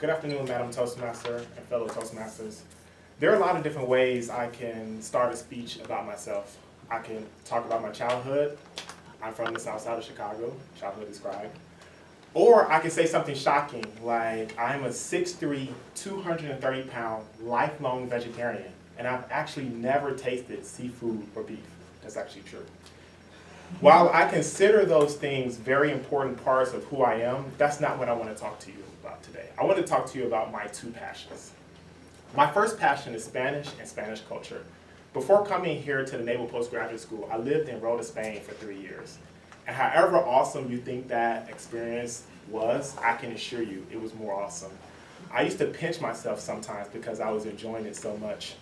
Good afternoon, Madam Toastmaster and fellow Toastmasters. There are a lot of different ways I can start a speech about myself. I can talk about my childhood. I'm from the south side of Chicago, childhood described. Or I can say something shocking, like I'm a 6'3", 230-pound, lifelong vegetarian, and I've actually never tasted seafood or beef. That's actually true. While I consider those things very important parts of who I am, that's not what I want to talk to you about today. I want to talk to you about my two passions. My first passion is Spanish and Spanish culture. Before coming here to the Naval Postgraduate School, I lived in Rota, Spain for 3 years. And however awesome you think that experience was, I can assure you it was more awesome. I used to pinch myself sometimes because I was enjoying it so much.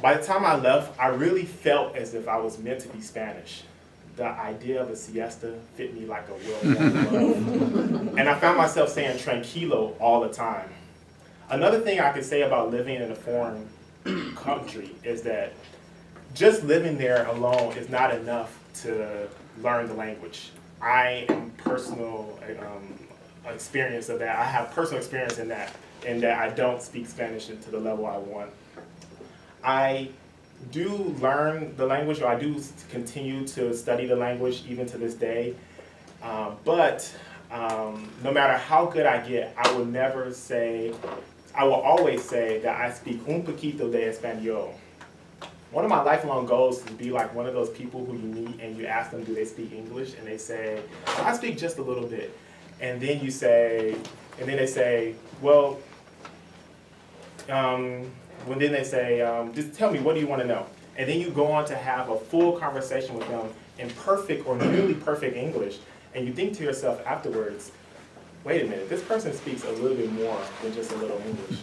By the time I left, I really felt as if I was meant to be Spanish. The idea of a siesta fit me like a well-worn glove. And I found myself saying tranquilo all the time. Another thing I could say about living in a foreign country is that just living there alone is not enough to learn the language. I am personal experience of that. I have personal experience in that I don't speak Spanish to the level I want. I do learn the language, or I do continue to study the language even to this day. But no matter how good I get, I will always say that I speak un poquito de español. One of my lifelong goals is to be like one of those people who you meet and you ask them, do they speak English? And they say, well, I speak just a little bit. And then they say, well, just tell me, what do you want to know? And then you go on to have a full conversation with them in perfect or nearly perfect English. And you think to yourself afterwards, wait a minute, this person speaks a little bit more than just a little English.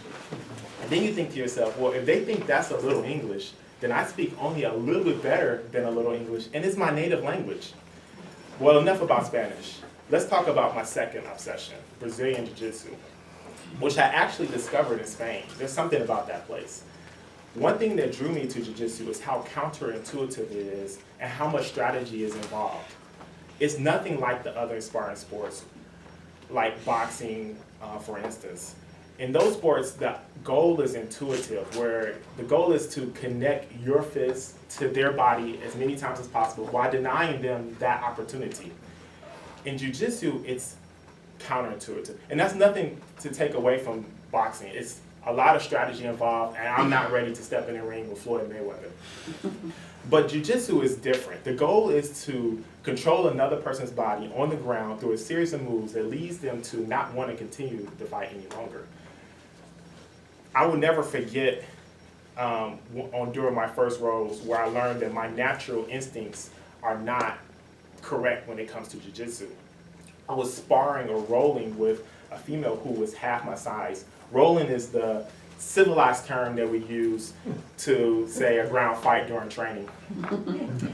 And then you think to yourself, well, if they think that's a little English, then I speak only a little bit better than a little English, and it's my native language. Well, enough about Spanish. Let's talk about my second obsession, Brazilian Jiu-Jitsu, which I actually discovered in Spain. There's something about that place. One thing that drew me to Jiu-Jitsu is how counterintuitive it is and how much strategy is involved. It's nothing like the other sparring sports, like boxing, for instance. In those sports, the goal is intuitive, where the goal is to connect your fist to their body as many times as possible while denying them that opportunity. In Jiu-Jitsu, it's counterintuitive. And that's nothing to take away from boxing. It's a lot of strategy involved, and I'm not ready to step in the ring with Floyd Mayweather. But Jiu-Jitsu is different. The goal is to control another person's body on the ground through a series of moves that leads them to not want to continue the fight any longer. I will never forget during my first roles where I learned that my natural instincts are not correct when it comes to Jiu-Jitsu. I was sparring or rolling with a female who was half my size. Rolling is the civilized term that we use to say a ground fight during training.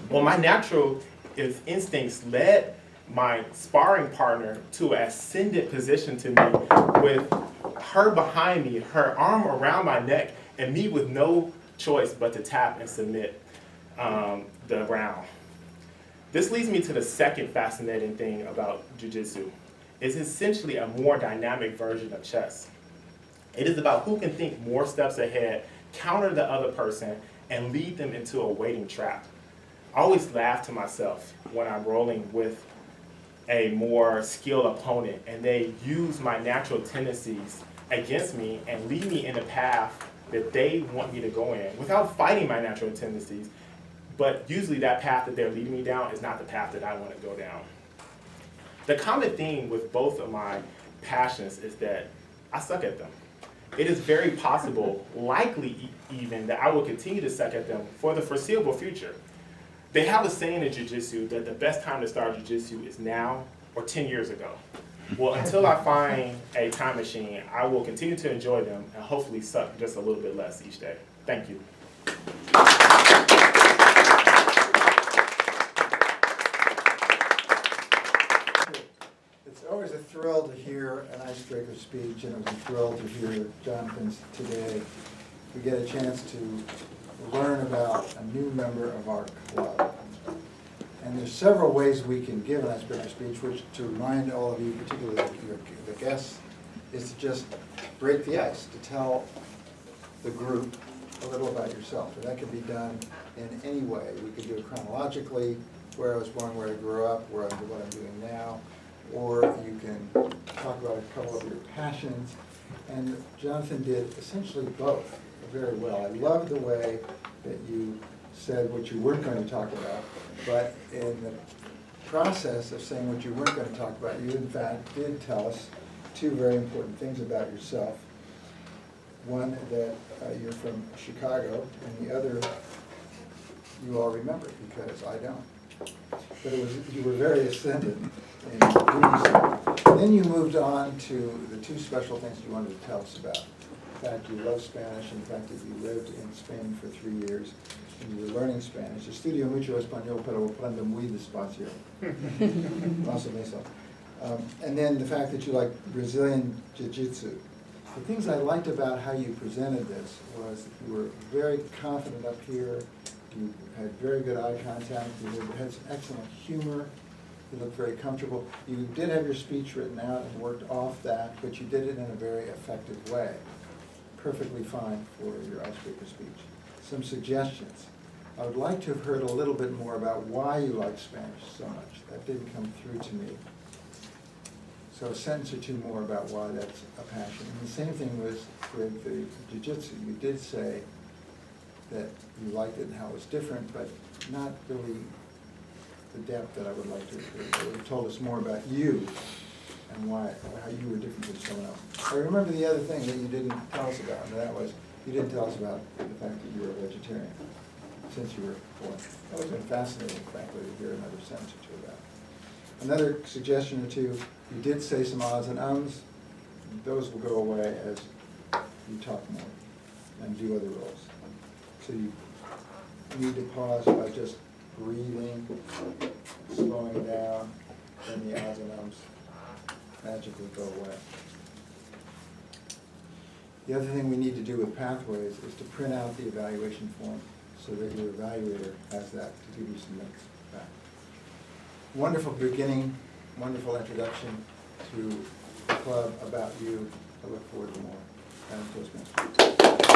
Well, my natural instincts led my sparring partner to an ascendant position to me with her behind me, her arm around my neck, and me with no choice but to tap and submit the round. This leads me to the second fascinating thing about Jiu-Jitsu. It's essentially a more dynamic version of chess. It is about who can think more steps ahead, counter the other person, and lead them into a waiting trap. I always laugh to myself when I'm rolling with a more skilled opponent and they use my natural tendencies against me and lead me in a path that they want me to go in without fighting my natural tendencies. But usually that path that they're leading me down is not the path that I want to go down. The common theme with both of my passions is that I suck at them. It is very possible, likely even, that I will continue to suck at them for the foreseeable future. They have a saying in Jiu-Jitsu that the best time to start Jiu-Jitsu is now or 10 years ago. Well, until I find a time machine, I will continue to enjoy them and hopefully suck just a little bit less each day. Thank you. It's always a thrill to hear an icebreaker speech, and it was a thrill to hear Jonathan's today. We get a chance to learn about a new member of our club. And there's several ways we can give an icebreaker speech, which, to remind all of you, particularly the guests, is to just break the ice, to tell the group a little about yourself. And that can be done in any way. We could do it chronologically, where I was born, where I grew up, what I'm doing now, or you can talk about a couple of your passions. And Jonathan did essentially both very well. I love the way that you said what you weren't going to talk about, but in the process of saying what you weren't going to talk about, you in fact did tell us two very important things about yourself. One, that you're from Chicago, and the other you all remember, because I don't. But you were very ascendant in doing so. Then you moved on to the two special things you wanted to tell us about. The fact you love Spanish, and the fact that you lived in Spain for 3 years, and you were learning Spanish. Estudio mucho español, pero aprendo muy despacio. Paso eso. And then the fact that you like Brazilian Jiu-Jitsu. The things I liked about how you presented this was that you were very confident up here, you had very good eye contact, you had some excellent humor, you looked very comfortable. You did have your speech written out and worked off that, but you did it in a very effective way. Perfectly fine for your icebreaker speech. Some suggestions. I would like to have heard a little bit more about why you like Spanish so much. That didn't come through to me. So a sentence or two more about why that's a passion. And the same thing was with the jiu-jitsu. You did say that you liked it and how it was different, but not really the depth that I would like to have heard. You told us more about you and why, how you were different from someone else. I remember the other thing that you didn't tell us about, and that was, you didn't tell us about the fact that you were a vegetarian since you were born. That would have been fascinating, frankly, to hear another sentence or two about. Another suggestion or two, you did say some odds and ums. Those will go away as you talk more and do other roles. So you need to pause by just breathing, slowing down, then the odds and ums magically go away. The other thing we need to do with Pathways is to print out the evaluation form so that your evaluator has that to give you some notes back. Wonderful beginning, wonderful introduction to the club, about you. I look forward to more. Madam Toastmaster.